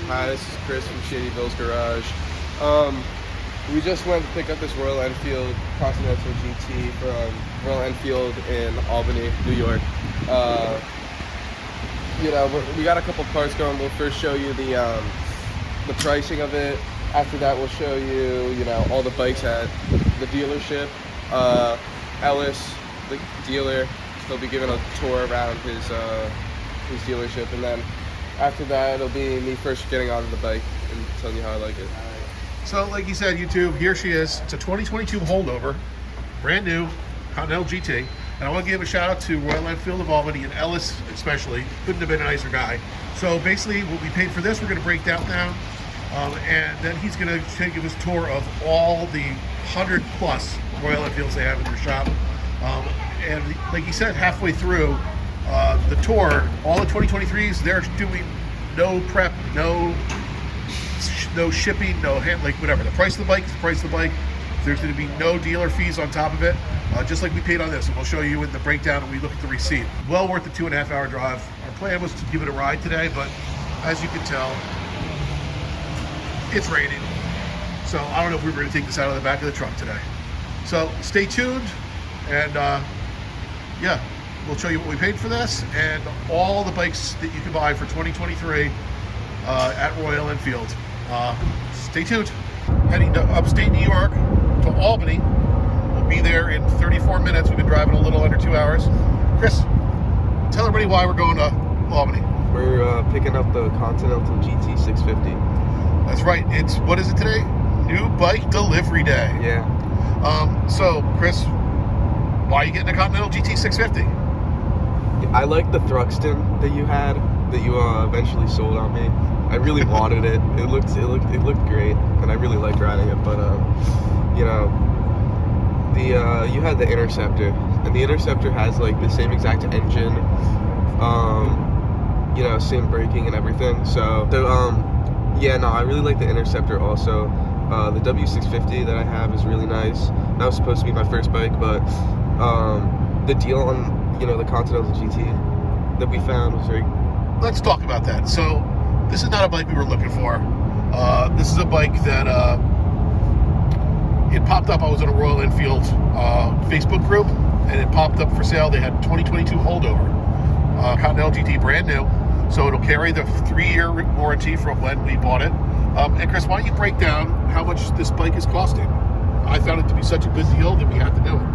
Hi, this is Chris from Shady Bill's Garage. We just went to pick up this Royal Enfield Continental GT from Royal Enfield in Albany, New York. We got a couple parts going. We'll first show you the pricing of it. After that, we'll show you, all the bikes at the dealership. Ellis, the dealer, he'll be giving a tour around his dealership, and then after that, it'll be me first getting out of the bike and telling you how I like it. So, like you said, YouTube, here she is. It's a 2022 holdover, brand new Continental GT. And I want to give a shout out to Royal Enfield of Albany and Ellis, especially. Couldn't have been a nicer guy. So basically, what we paid for this, we're going to break that down, and then he's going to give us a tour of all the 100 plus Royal Enfields they have in their shop. And like he said, halfway through the tour, all the 2023s, they're doing no prep, no shipping, no handling, whatever. The price of the bike is the price of the bike. There's going to be no dealer fees on top of it, just like we paid on this. And we'll show you in the breakdown when we look at the receipt. Well worth the 2.5 hour drive. Our plan was to give it a ride today, but as you can tell, it's raining. So I don't know if we were going to take this out of the back of the truck today. So stay tuned, and yeah, we'll show you what we paid for this and all the bikes that you can buy for 2023 at Royal Enfield. Stay tuned. Heading to upstate New York to Albany. We'll be there in 34 minutes. We've been driving a little under 2 hours. Chris, tell everybody why we're going to Albany. We're picking up the Continental GT 650. That's right. What is it today? New bike delivery day. Yeah. So, Chris, why are you getting a Continental GT 650? I like the Thruxton that you had, that you eventually sold on me. I really wanted it. It looked great, and I really liked riding it. But you had the Interceptor, and the Interceptor has like the same exact engine, same braking and everything. So I really like the Interceptor also. The W650 that I have is really nice. That was supposed to be my first bike, but the deal on the Continental GT that we found was very. Let's talk about that. So this is not a bike we were looking for. This is a bike that it popped up. I was in a Royal Enfield Facebook group, and it popped up for sale. They had 2022 holdover Continental GT, brand new. So it'll carry the 3-year warranty from when we bought it. And Chris, why don't you break down how much this bike is costing? I found it to be such a good deal that we had to do it.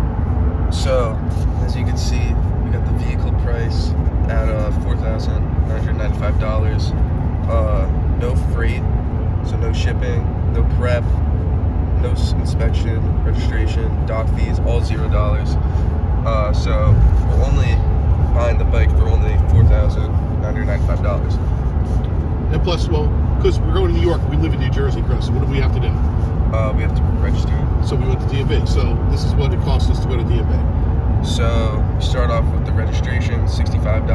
So, as you can see, we got the vehicle price at $4,995. No freight, so no shipping, no prep, no inspection, registration, dock fees, all $0. So we're only buying the bike for only $4,995. And plus, because we're going to New York, we live in New Jersey, Chris. So what do we have to do? We have to register. So we went to DMV. So this is what it costs us to go to DMV. So we start off with the registration, $65.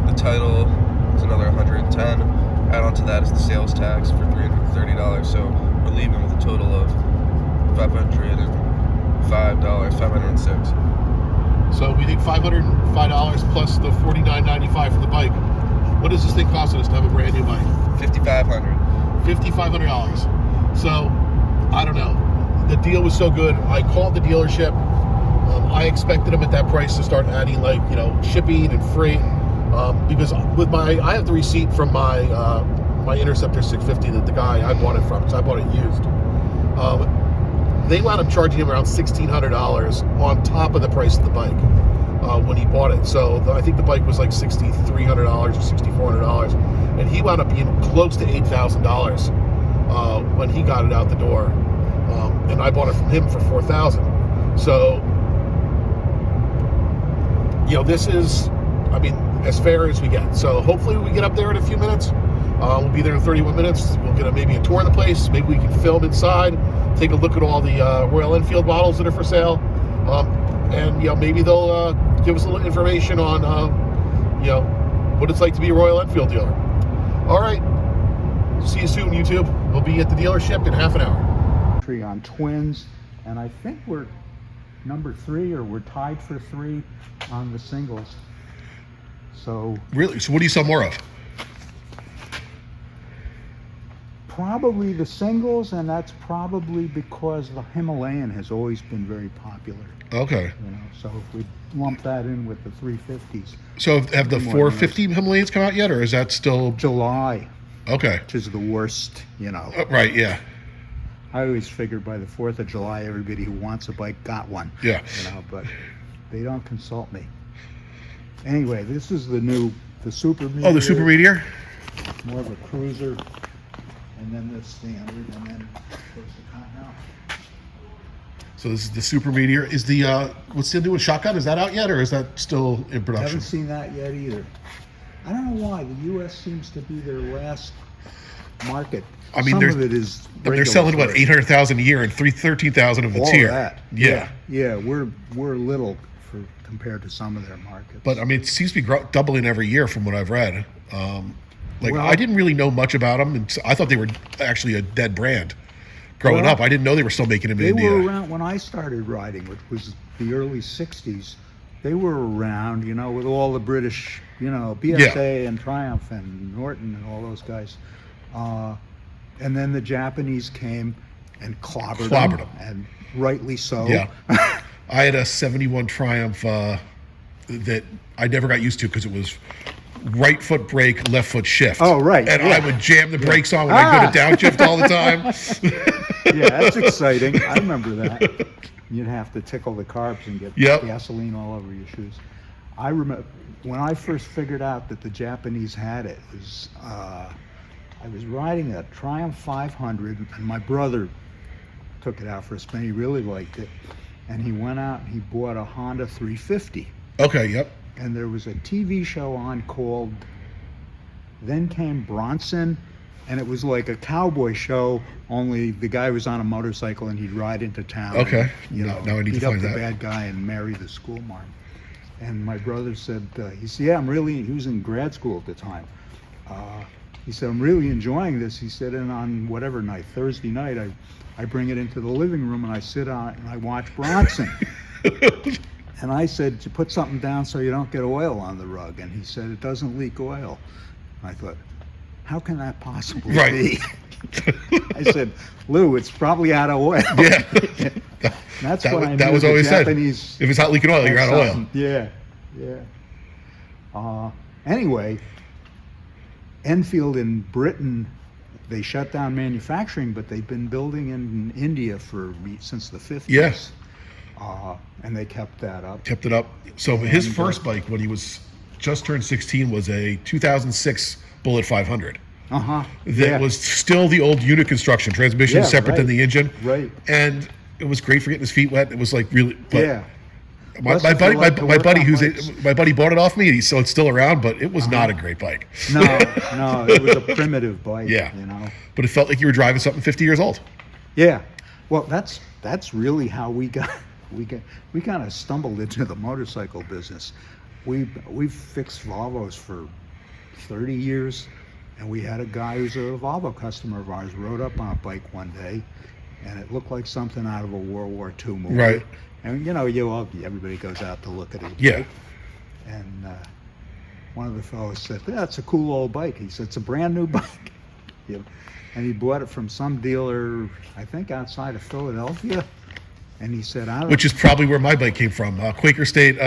The title is another $110. Add on to that is the sales tax for $330. So we're leaving with a total of $505, $506. So we think $505 plus the $49.95 for the bike. What does this thing cost us to have a brand new bike? $5,500. $5,500. So I don't know. The deal was so good. I called the dealership. I expected them at that price to start adding shipping and freight. Because with I have the receipt from my Interceptor 650 that the guy I bought it from, because I bought it used. They wound up charging him around $1,600 on top of the price of the bike when he bought it. So I think the bike was like $6,300 or $6,400, and he wound up being close to $8,000 when he got it out the door. And I bought it from him for $4,000. So this is, as fair as we get. So hopefully we get up there in a few minutes. We'll be there in 31 minutes. We'll get maybe a tour of the place. Maybe we can film inside, take a look at all the Royal Enfield models that are for sale. And maybe they'll give us a little information on what it's like to be a Royal Enfield dealer. All right. See you soon, YouTube. We'll be at the dealership in half an hour. On twins, and I think we're number 3, or we're tied for 3 on the singles. So really, so what do you sell more of? Probably the singles, and that's probably because the Himalayan has always been very popular. Okay. You know, so if we lump that in with the 350s. So have the More 450 Himalayas come out yet, or is that still July, okay? which is the worst, you know. Right. Yeah. I always figured by the 4th of July, everybody who wants a bike got one. Yeah. You know, but they don't consult me. Anyway, this is the Super Meteor. Oh, the Super Meteor. More of a cruiser. And then the standard, and then goes the Continental. So this is the Super Meteor. Is the what's the new shotgun? Is that out yet, or is that still in production? Haven't seen that yet either. I don't know why. The U.S. seems to be their last market. I mean, some they're- of it is. They're selling what regulatory. 800,000 a year, and 13,000 of it's All here. of that. Yeah. Yeah. We're little compared to some of their markets. But I mean, it seems to be doubling every year from what I've read. Well- I didn't really know much about them, and I thought they were actually a dead brand. Growing Well, up, I didn't know they were still making them in they India. were around when I started riding, which was the early '60s. They were around, you know, with all the British, you know, BSA and Triumph and Norton and all those guys. And then the Japanese came and clobbered them, and rightly so. Yeah. I had a 71 Triumph that I never got used to because it was right foot brake, left foot shift. Oh, right, And yeah. I would jam the brakes on when I go to downshift all the time. Yeah, that's exciting. I remember that. You'd have to tickle the carbs and get Yep. gasoline all over your shoes. I remember when I first figured out that the Japanese had it. Was I was riding a Triumph 500, and my brother took it out for a spin. He really liked it, and he went out and he bought a Honda 350. Okay, yep. And there was a TV show on called Then Came Bronson, and it was like a cowboy show, only the guy was on a motorcycle and he'd ride into town. Okay. And, Now I need to beat up find the that. bad guy and marry the school marm. And my brother said, he said, yeah, he was in grad school at the time. He said, I'm really enjoying this. He said, and on whatever night, Thursday night, I bring it into the living room and I sit on it and I watch Bronson. And I said, you put something down so you don't get oil on the rug. And he said, it doesn't leak oil. I thought, how can that possibly Right. be? I said, Lou, it's probably out of oil. Yeah. That's That what was- I that knew was the always said. Japanese If it's not leaking oil, you're out of oil. something. Yeah, yeah. Anyway, Enfield in Britain, they shut down manufacturing, but they've been building in India since the 50s. Yes. And they kept that up. Kept it up. So his And, first bike when he was just turned 16 was a 2006 Bullet 500. Uh-huh. That was still the old unit construction, transmission Yeah, separate than right. the engine. Right. And it was great for getting his feet wet. It was like really, but Yeah. my Plus, if you buddy, like to my work buddy, on who's bikes. my buddy bought it off me, so it's still around, but it was not a great bike. No, it was a primitive bike. Yeah. You know. But it felt like you were driving something 50 years old. Yeah. Well, that's really how we kind of stumbled into the motorcycle business. We've fixed Volvos for 30 years, and we had a guy who's a Volvo customer of ours rode up on a bike one day, and it looked like something out of a World War II movie. Right. And everybody goes out to look at it. Yeah. Right? And one of the fellows said, "That's a cool old bike." He said, "It's a brand new bike." Yeah. And he bought it from some dealer, I think outside of Philadelphia. And he said, Which is probably where my bike came from, Quaker State,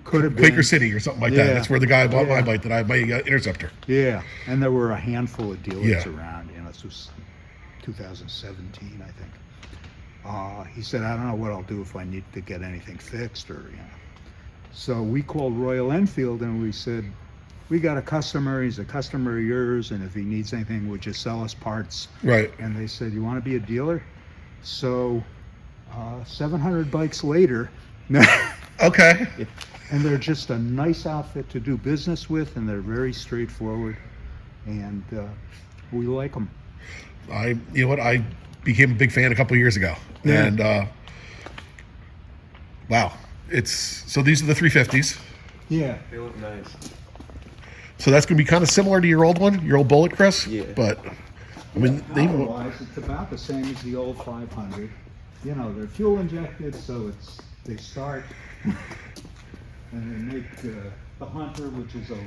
Could have Quaker been. City or something like Yeah. that. That's where the guy bought my Yeah. bike that I had my Interceptor. Yeah, and there were a handful of dealers Yeah. around. This was 2017, I think. He said, "I don't know what I'll do if I need to get anything fixed, or." So we called Royal Enfield and we said, "We got a customer. He's a customer of yours, and if he needs anything, would you sell us parts?" Right. And they said, "You want to be a dealer?" So 700 bikes later. Okay. And they're just a nice outfit to do business with, and they're very straightforward, and we like them. You know what? I became a big fan a couple of years ago, Yeah. and wow, so these are the 350s. Yeah. They look nice. So that's going to be kind of similar to your old one, your old Bullet, Chris. Yeah. I mean, Power-wise, it's about the same as the old 500. They're fuel injected, so they start, and they make the Hunter, which is a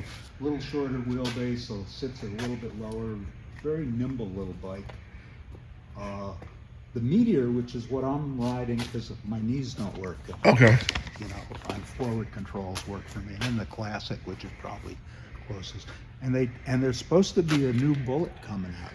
little shorter wheelbase, so it sits a little bit lower, very nimble little bike. The Meteor, which is what I'm riding because my knees don't work. Okay. You know, on forward controls work for me. And then the Classic, which is probably closest. And there's supposed to be a new Bullet coming out.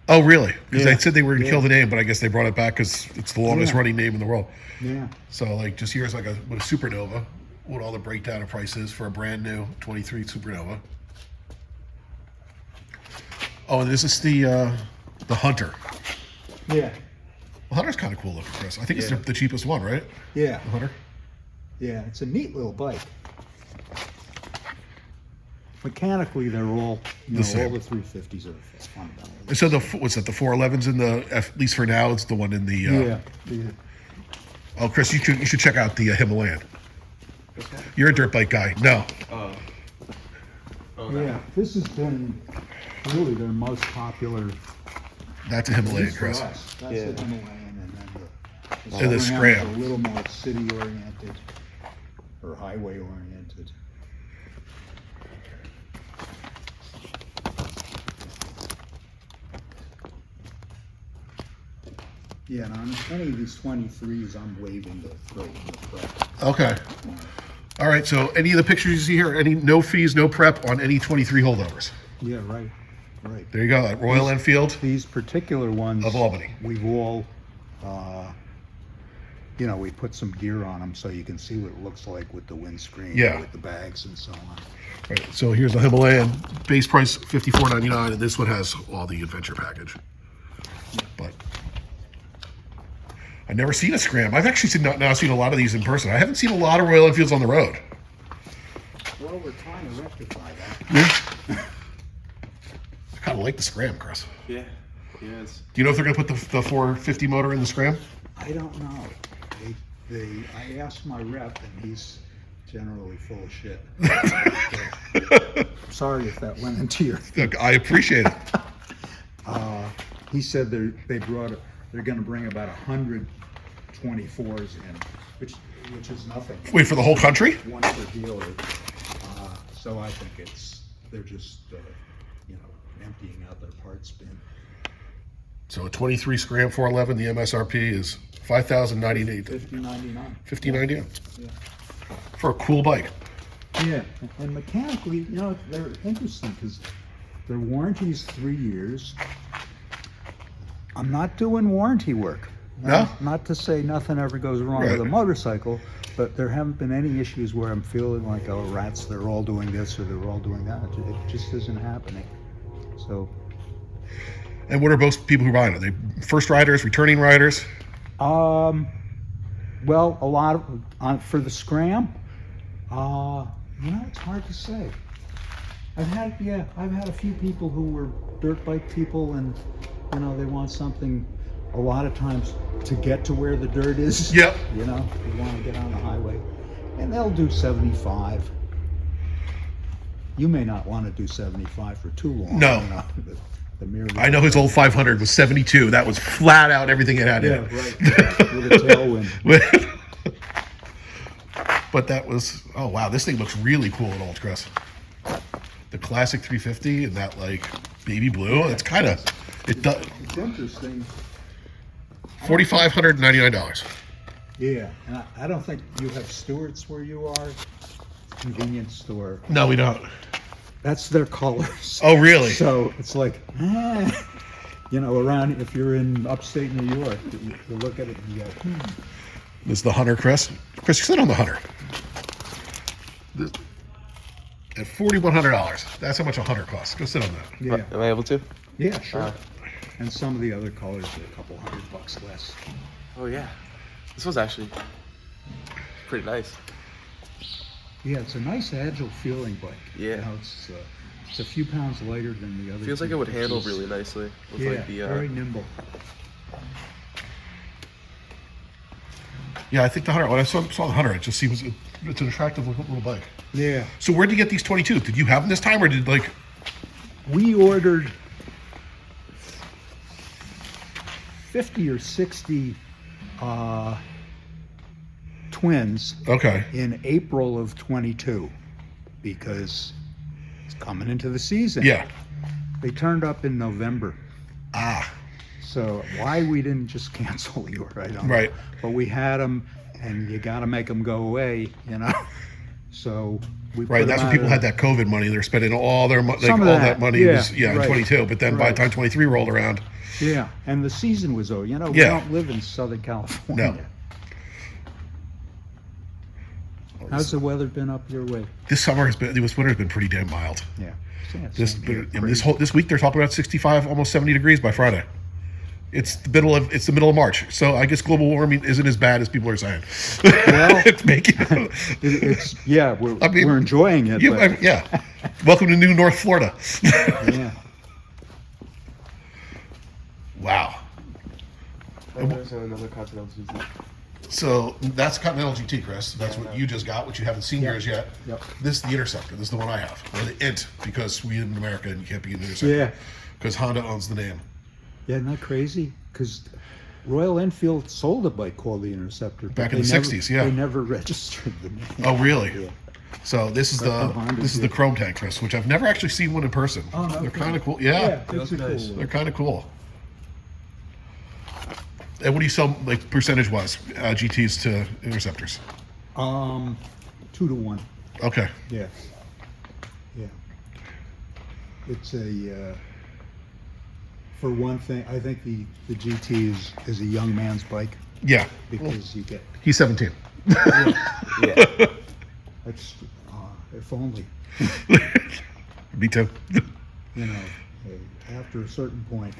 Oh, really? Because Yeah. they said they were going to Yeah. kill the name, but I guess they brought it back because it's the longest Yeah. running name in the world. Yeah. So, like, just here's like a Supernova, what all the breakdown of prices for a brand new 23 Supernova. Oh, and this is the Hunter. Yeah. The Hunter's kind of cool looking, Chris. I think it's Yeah. the cheapest one, right? Yeah. The Hunter. Yeah. It's a neat little bike. Mechanically, they're all, The same. all the 350s are fundamental. And so what's that? The 411s in the at least for now, it's the one in the. Yeah. Oh, Chris, you should check out the Himalayan. You're a dirt bike guy. No. Oh, Yeah. This has been really their most popular. That's a At Himalayan, least for Chris. us. That's Yeah. the Himalayan, and then And the Scram. is a little more city oriented or highway oriented. Yeah, and on any of these 23s, I'm waving the throw in the prep. Okay. All right. So any of the pictures you see here, no fees, no prep on any 23 holdovers. Yeah, right, right. There you go. At Royal Enfield. These particular ones Of Albany. we've all, we put some gear on them so you can see what it looks like with the windscreen, Yeah. with the bags and so on. Right. So here's the Himalayan. Base price $54.99, and this one has all the adventure package. But I've never seen a Scram. I've actually now seen a lot of these in person. I haven't seen a lot of Royal Enfields on the road. Well, we're trying to rectify that. I kind of like the Scram, Chris. Yeah. Yes. Do you know if they're going to put the 450 motor in the Scram? I don't know. I asked my rep, and he's generally full of shit. Sorry if that went into your. Look, I appreciate it. He said they're going to bring about 100 24s in, which is nothing. Wait, for the whole country? One per dealer. So I think they're just emptying out their parts bin. So a 23 Scram 411, the MSRP is $5,098. $50.99. $50.98 Yeah. for a cool bike. Yeah, and mechanically, they're interesting because their warranty's 3 years. I'm not doing warranty work. No? Not to say nothing ever goes wrong Right. with a motorcycle, but there haven't been any issues where I'm feeling like, oh, rats, they're all doing this or they're all doing that. It just isn't happening. So, And what are most people who ride? Are they first riders, returning riders? well, a lot of, for the Scram, it's hard to say. I've had a few people who were dirt bike people, and they want something a lot of times to get to where the dirt is. Yep. They want to get on the highway, and they'll do 75. You may not want to do 75 for too long. No. The mere I know his old 500 was 72. That was flat out everything it had in Yeah, it. right. With a tailwind. But that was, oh wow, this thing looks really cool at Old Chris. The classic 350 and that like baby blue. It's kind of, it does. It's interesting. $4,599. Yeah, and I don't think you have Stewart's where you are. Convenience store. No, we don't. That's their colors. Oh, really? So it's like, around if you're in upstate New York, you look at it and you go, This is the Hunter, Chris. Chris, you sit on the Hunter. At $4,100. That's how much a Hunter costs. Go sit on that. Yeah, Am I able to? yeah, sure. And some of the other colors are a couple $100 less. Oh yeah. This was actually pretty nice. Yeah, it's a nice agile feeling bike. Yeah. It's a few pounds lighter than the other. Feels like it would handle 250s. really nicely with Yeah, like the very nimble. Yeah, I think the Hunter, when I saw the Hunter, it just seems, it's an attractive little bike. Yeah. So where'd you get these 22? Did you have them this time or did like, We ordered 50 or 60 twins okay. in April of 22 because it's coming into the season. Yeah. They turned up in November. Ah, So why we didn't just cancel yours, I don't know. Right. But we had them, and you got to make them go away, you know. So we right. put That's 'em when people out had that COVID money. They're spending all their money. Like, Some all of that that, money yeah, was in right, 22. But then by the right. time 23 rolled around, Yeah, and the season was over. You know, we Yeah. don't live in Southern California. How's the weather been up your way? this winter's been pretty damn mild. Yeah. Yeah, This same here. this week they're talking about 65, almost 70 degrees by Friday. It's the middle of March, so I guess global warming isn't as bad as people are saying. Well, it's making. It's yeah, I mean, we're enjoying it. But, yeah. Welcome to New North Florida. yeah. Wow. There's another Continental GT. So that's Continental GT, Chris. That's what you just got, which you haven't seen yours yet. Yep. This is the Interceptor. This is the one I have. Or the Int, because we live in America and you can't be an Interceptor. Yeah. Because Honda owns the name. Yeah, isn't that crazy? Because Royal Enfield sold a bike called the Interceptor. but Back in they the never- 60s, yeah. They never registered the name. Oh, really? Yeah. So this is But the Hondas the did. Chrome Tank, Chris, which I've never actually seen one in person. Oh, no, They're okay. kind of cool. Yeah, it's a nice. cool they're kind of cool. And what do you sell, like, percentage-wise, GTs to Interceptors? 2-to-1. Okay. Yeah. Yeah. It's a, for one thing, I think the GT is a young man's bike Yeah. because you get, He's 17. Yeah. that's, if only, Me too. you know, after a certain point,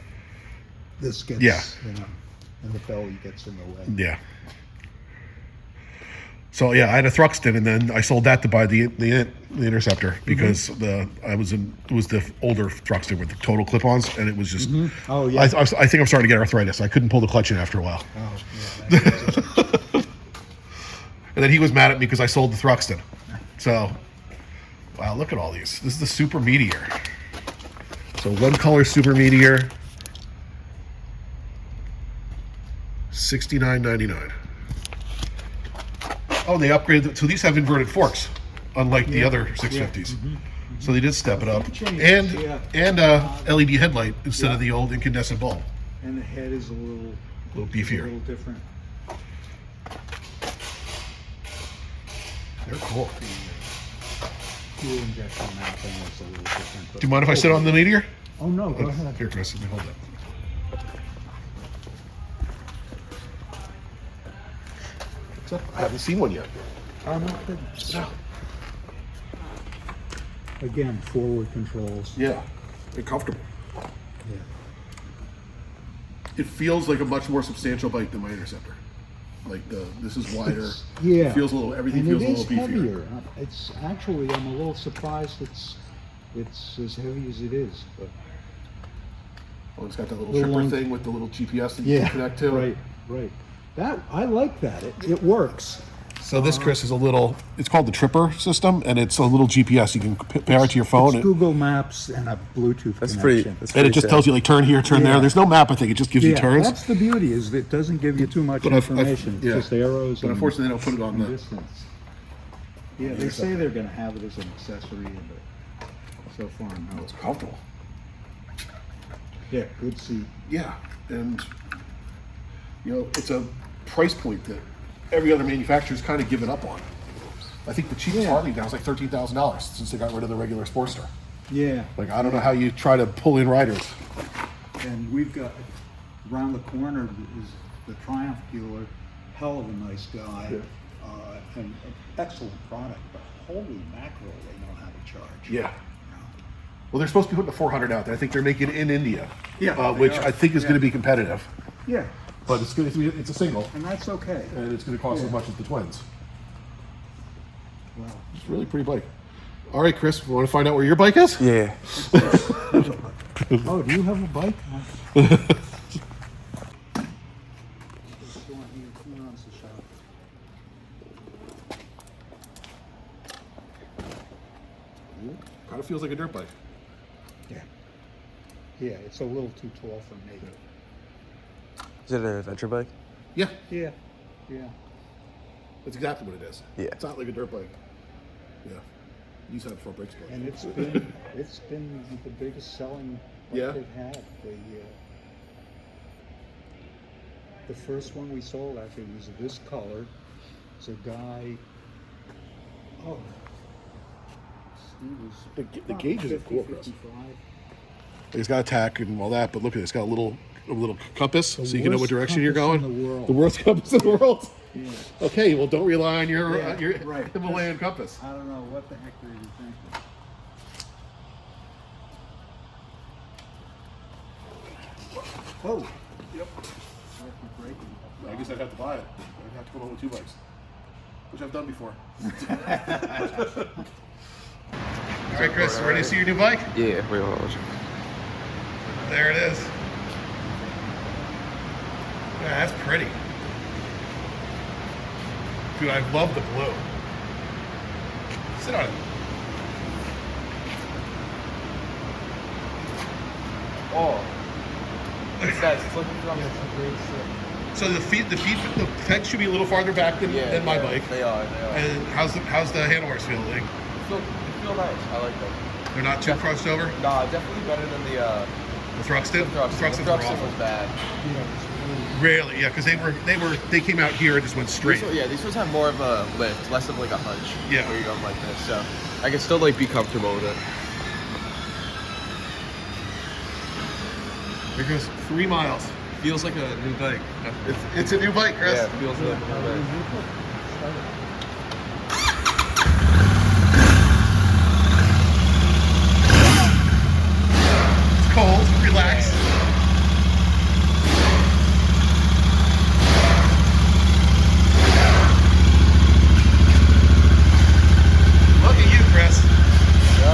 this gets, Yeah. you know, and the belly gets in the way. Yeah. So yeah, I had a Thruxton, and then I sold that to buy the Interceptor because it was the older Thruxton with the total clip-ons, and it was just. Oh, yeah. I think I'm starting to get arthritis. I couldn't pull the clutch in after a while, Oh, yeah. That's and then he was mad at me because I sold the Thruxton. So, wow, look at all these. This is the Super Meteor. So one color Super Meteor, $69.99. Oh, they upgraded. So these have inverted forks, unlike the other 650s. So they did step it up, and Yeah. and LED headlight instead of the old incandescent bulb. And the head is a little beefier. A little different. They're cool. Fuel injection mount thing is a little different. Do you mind if I sit on the Meteor? Oh no, go ahead. Here, Chris, let me hold that. What's up? I haven't seen one yet. Oh no, good. Again, forward controls. Yeah, they're comfortable. Yeah. It feels like a much more substantial bike than my Interceptor. Like this is wider. Yeah. It feels a little. Everything And feels it a is little beefier. heavier. It's actually, I'm a little surprised it's as heavy as it is. But Oh, it's got that little Little tripper long- thing with the little GPS that you yeah, can connect to. right. That I like that. It works. So this, Chris, is a little. It's called the Tripper system, and it's a little GPS. You can pair it to your phone, It's and, Google Maps and a Bluetooth That's connection. pretty. and it just tells you like turn here, turn there. Yeah. There's no map. I think it just gives you Yeah, turns. that's the beauty is that it doesn't give you too much But I've- information. It's yeah. just arrows. But and, unfortunately, they don't put it on and the. distance. Yeah, they say they're going to have it as an accessory, but so far no. It's comfortable. Yeah, good seat. Yeah, and it's a price point that every other manufacturer's kind of given up on. I think the cheapest Yeah. Harley now is like $13,000 since they got rid of the regular Sportster. Yeah, Like I don't know how you try to pull in riders. and we've got around the corner is the Triumph dealer. Hell of a nice guy, and an excellent product. But holy mackerel, they know how to charge. Yeah. Well, they're supposed to be putting a 400 out there. I think they're making it in India. Yeah, they which are. I think is Yeah. going to be competitive. Yeah, But it's going to be it's a single, and that's okay. and it's going to cost Yeah. as much as the twins. Wow. It's a really pretty bike. All right, Chris, you want to find out where your bike is? Yeah. Oh, do you have a bike? Who runs the shop? Kind of feels like a dirt bike. Yeah. Yeah, it's a little too tall for me. Is it an adventure bike? Yeah, Yeah. Yeah. that's exactly what it is. Yeah. It's not like a dirt bike. Yeah. You said it before brakes broke. And it's been the biggest selling bike Yeah? they've had. The first one we sold actually was this color. It's a guy. Oh, he was The gauges are cool, 50, Chris. 55. It's got a tack and all that, but look at it. It's got a little compass, so you can know what worst direction you're compass going. in the world. The worst compass in the world. Yeah. Okay, well, don't rely on your Right. Himalayan compass. I don't know what the heck they were thinking. Oh. Yep. I guess I'd have to buy it. I'd have to come home with 2 bikes, which I've done before. All right, Chris, ready to see your new bike? Yeah, wait, hold on. There it is. Yeah, that's pretty. Dude, I love the blue. Sit on it. Oh, it's nice. It's looking from So the pegs should be a little farther back than my bike. They are. And how's the handlebars feel? Like, They feel nice. I like them. they're not too crossed over. Nah, definitely better than the Thruxton. Thruxton. Thruxtons were awful. was bad. Really, yeah, because they came out here and just went straight. These ones have more of a lift, less of like a hunch. Yeah. Where you go like this, so I can still like be comfortable with it. There goes 3 miles. Feels like a new bike. It's a new bike, Chris. Yeah, it feels like a new bike. It's cold. Relax. Look at you, Chris. Yo.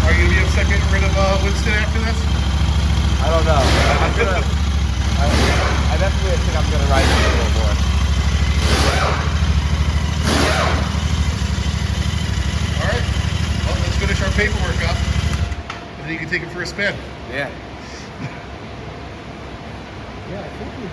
Are you gonna be upset getting rid of Winston after this? I don't know. I definitely think I'm gonna ride it a little more. All right. Well, let's finish our paperwork up, and then you can take it for a spin. Yeah. Yeah, I think we